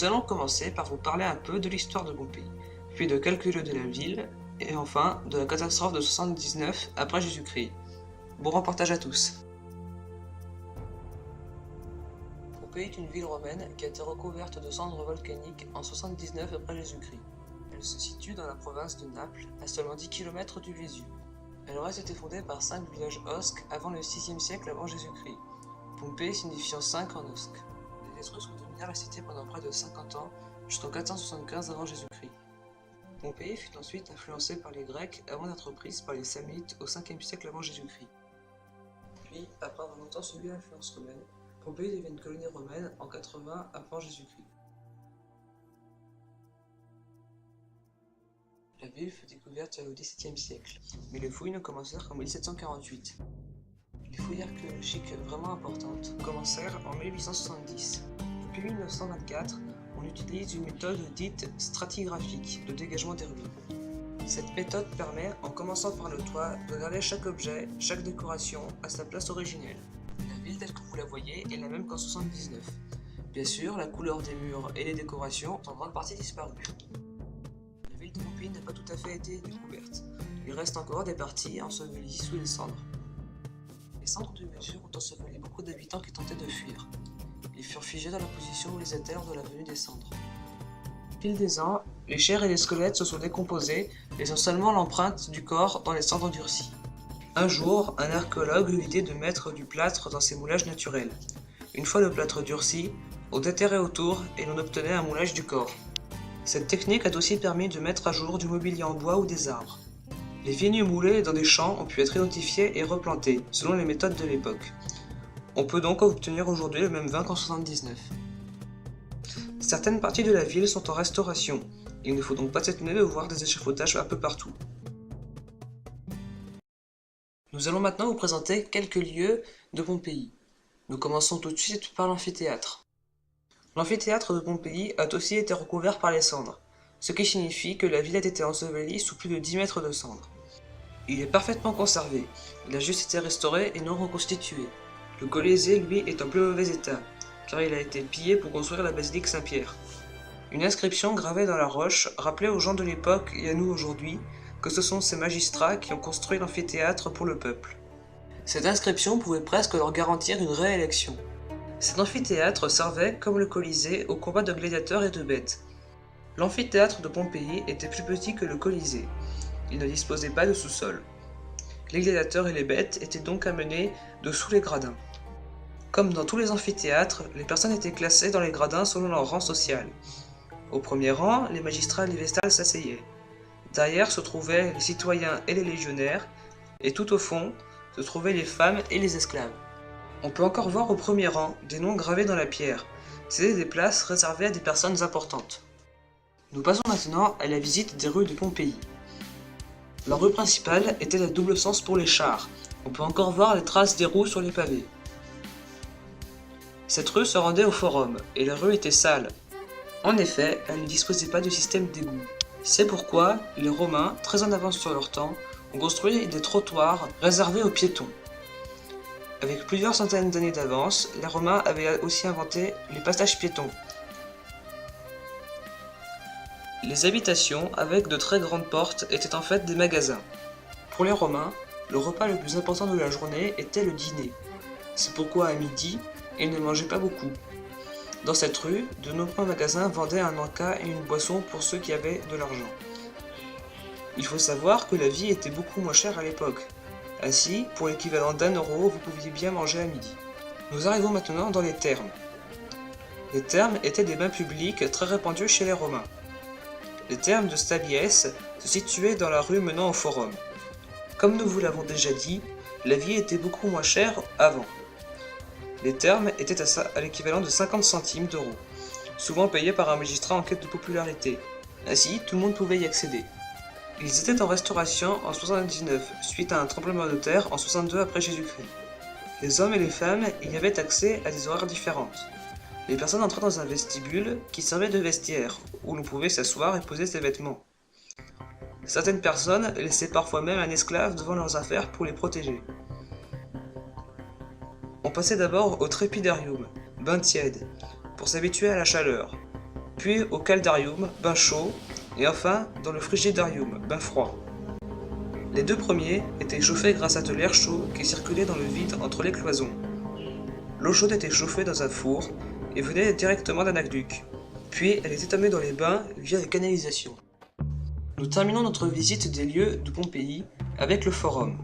Nous allons commencer par vous parler un peu de l'histoire de Pompéi, puis de quelques lieux de la ville, et enfin de la catastrophe de 79 après Jésus-Christ. Bon reportage à tous. Pompéi est une ville romaine qui a été recouverte de cendres volcaniques en 79 après Jésus-Christ. Elle se situe dans la province de Naples, à seulement 10 km du Vésuve. Elle aurait été fondée par 5 villages osques avant le 6e siècle avant Jésus-Christ, Pompée signifiant 5 en osque. Les Étrusques dominèrent la cité pendant près de 50 ans, jusqu'en 475 avant Jésus-Christ. Pompéi fut ensuite influencée par les Grecs avant d'être prise par les Samnites au 5e siècle avant Jésus-Christ. Puis, après avoir longtemps subi l'influence romaine, Pompéi devient une colonie romaine en 80 avant Jésus-Christ. La ville fut découverte au XVIIe siècle, mais les fouilles ne commencèrent qu'en 1748. Les fouilles archéologiques vraiment importantes commencèrent en 1870. Depuis 1924, on utilise une méthode dite stratigraphique de dégagement des ruines. Cette méthode permet, en commençant par le toit, de garder chaque objet, chaque décoration à sa place originelle. La ville telle que vous la voyez est la même qu'en 79. Bien sûr, la couleur des murs et les décorations ont en grande partie disparu. La ville de Pompéi n'a pas tout à fait été découverte. Il reste encore des parties ensevelies sous les cendres. Les cendres du Vésuve ont enseveli beaucoup d'habitants qui tentaient de fuir. Ils furent figés dans la position où ils étaient lors de la venue des cendres. Au fil des ans, les chairs et les squelettes se sont décomposés, laissant seulement l'empreinte du corps dans les cendres durcies. Un jour, un archéologue eut l'idée de mettre du plâtre dans ces moulages naturels. Une fois le plâtre durci, on déterrait autour et l'on obtenait un moulage du corps. Cette technique a aussi permis de mettre à jour du mobilier en bois ou des arbres. Les vignes moulées dans des champs ont pu être identifiées et replantées, selon les méthodes de l'époque. On peut donc obtenir aujourd'hui le même vin qu'en 79. Certaines parties de la ville sont en restauration. Il ne faut donc pas s'étonner de voir des échafaudages un peu partout. Nous allons maintenant vous présenter quelques lieux de Pompéi. Nous commençons tout de suite par l'amphithéâtre. L'amphithéâtre de Pompéi a aussi été recouvert par les cendres, ce qui signifie que la ville a été ensevelie sous plus de 10 mètres de cendres. Il est parfaitement conservé, il a juste été restauré et non reconstitué. Le Colisée, lui, est en plus mauvais état, car il a été pillé pour construire la basilique Saint-Pierre. Une inscription gravée dans la roche rappelait aux gens de l'époque et à nous aujourd'hui que ce sont ces magistrats qui ont construit l'amphithéâtre pour le peuple. Cette inscription pouvait presque leur garantir une réélection. Cet amphithéâtre servait, comme le Colisée, aux combats de gladiateurs et de bêtes. L'amphithéâtre de Pompéi était plus petit que le Colisée. Il ne disposait pas de sous-sol. Les gladiateurs et les bêtes étaient donc amenés dessous les gradins. Comme dans tous les amphithéâtres, les personnes étaient classées dans les gradins selon leur rang social. Au premier rang, les magistrats et les vestales s'asseyaient. Derrière se trouvaient les citoyens et les légionnaires, et tout au fond se trouvaient les femmes et les esclaves. On peut encore voir au premier rang des noms gravés dans la pierre. C'étaient des places réservées à des personnes importantes. Nous passons maintenant à la visite des rues de Pompéi. La rue principale était à double sens pour les chars. On peut encore voir les traces des roues sur les pavés. Cette rue se rendait au forum, et la rue était sale. En effet, elle ne disposait pas de système d'égout. C'est pourquoi les Romains, très en avance sur leur temps, ont construit des trottoirs réservés aux piétons. Avec plusieurs centaines d'années d'avance, les Romains avaient aussi inventé les passages piétons. Les habitations, avec de très grandes portes, étaient en fait des magasins. Pour les Romains, le repas le plus important de la journée était le dîner. C'est pourquoi à midi, ils ne mangeaient pas beaucoup. Dans cette rue, de nombreux magasins vendaient un encas et une boisson pour ceux qui avaient de l'argent. Il faut savoir que la vie était beaucoup moins chère à l'époque. Ainsi, pour l'équivalent d'1 euro, vous pouviez bien manger à midi. Nous arrivons maintenant dans les thermes. Les thermes étaient des bains publics très répandus chez les Romains. Les thermes de Stabiès se situaient dans la rue menant au forum. Comme nous vous l'avons déjà dit, la vie était beaucoup moins chère avant. Les thermes étaient à l'équivalent de 50 centimes d'euros, souvent payés par un magistrat en quête de popularité. Ainsi, tout le monde pouvait y accéder. Ils étaient en restauration en 79, suite à un tremblement de terre en 62 après Jésus-Christ. Les hommes et les femmes y avaient accès à des horaires différentes. Les personnes entraient dans un vestibule qui servait de vestiaire, où l'on pouvait s'asseoir et poser ses vêtements. Certaines personnes laissaient parfois même un esclave devant leurs affaires pour les protéger. On passait d'abord au trépidarium, bain tiède, pour s'habituer à la chaleur. puis au caldarium, bain chaud, et enfin dans le frigidarium, bain froid. Les deux premiers étaient chauffés grâce à de l'air chaud qui circulait dans le vide entre les cloisons. L'eau chaude était chauffée dans un four et venait directement d'un aqueduc, puis elle était amenée dans les bains via les canalisations. Nous terminons notre visite des lieux de Pompéi avec le Forum.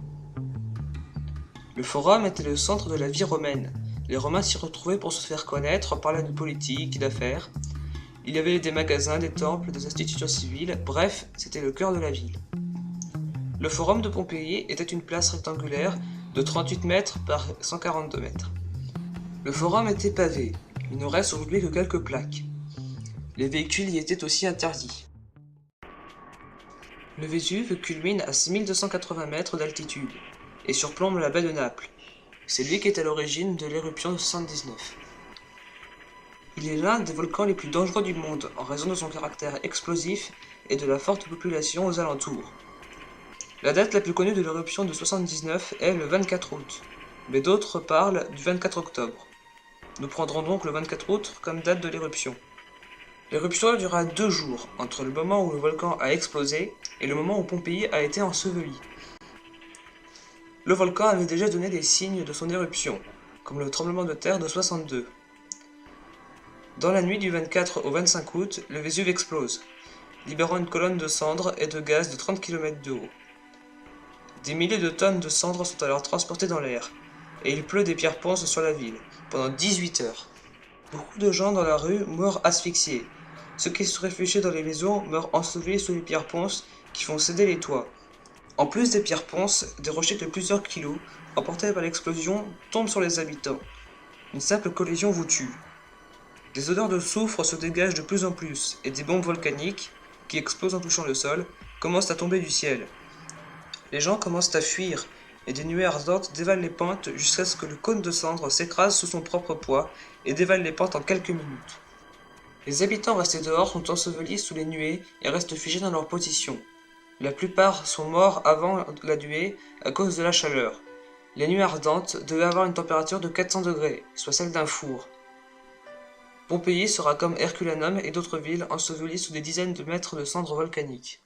Le Forum était le centre de la vie romaine. Les Romains s'y retrouvaient pour se faire connaître, parler de politique et d'affaires. Il y avait des magasins, des temples, des institutions civiles, bref, c'était le cœur de la ville. Le Forum de Pompéi était une place rectangulaire de 38 mètres par 142 mètres. Le Forum était pavé, il ne reste aujourd'hui que quelques plaques. Les véhicules y étaient aussi interdits. Le Vésuve culmine à 6280 mètres d'altitude et surplombe la baie de Naples. C'est lui qui est à l'origine de l'éruption de 79. Il est l'un des volcans les plus dangereux du monde en raison de son caractère explosif et de la forte population aux alentours. La date la plus connue de l'éruption de 79 est le 24 août, mais d'autres parlent du 24 octobre. Nous prendrons donc le 24 août comme date de l'éruption. L'éruption dura 2 jours, entre le moment où le volcan a explosé et le moment où Pompéi a été enseveli. Le volcan avait déjà donné des signes de son éruption, comme le tremblement de terre de 62. Dans la nuit du 24 au 25 août, le Vésuve explose, libérant une colonne de cendres et de gaz de 30 km de haut. Des milliers de tonnes de cendres sont alors transportées dans l'air, et il pleut des pierres ponces sur la ville, pendant 18 heures. Beaucoup de gens dans la rue meurent asphyxiés. Ceux qui se réfugient dans les maisons meurent ensevelis sous les pierres ponces qui font céder les toits. En plus des pierres ponces, des rochers de plusieurs kilos, emportés par l'explosion, tombent sur les habitants. Une simple collision vous tue. Des odeurs de soufre se dégagent de plus en plus, et des bombes volcaniques, qui explosent en touchant le sol, commencent à tomber du ciel. Les gens commencent à fuir, et des nuées ardentes dévalent les pentes jusqu'à ce que le cône de cendres s'écrase sous son propre poids et dévale les pentes en quelques minutes. Les habitants restés dehors sont ensevelis sous les nuées et restent figés dans leur position. La plupart sont morts avant la nuée à cause de la chaleur. Les nuées ardentes devaient avoir une température de 400 degrés, soit celle d'un four. Pompéi sera comme Herculanum et d'autres villes ensevelies sous des dizaines de mètres de cendres volcaniques.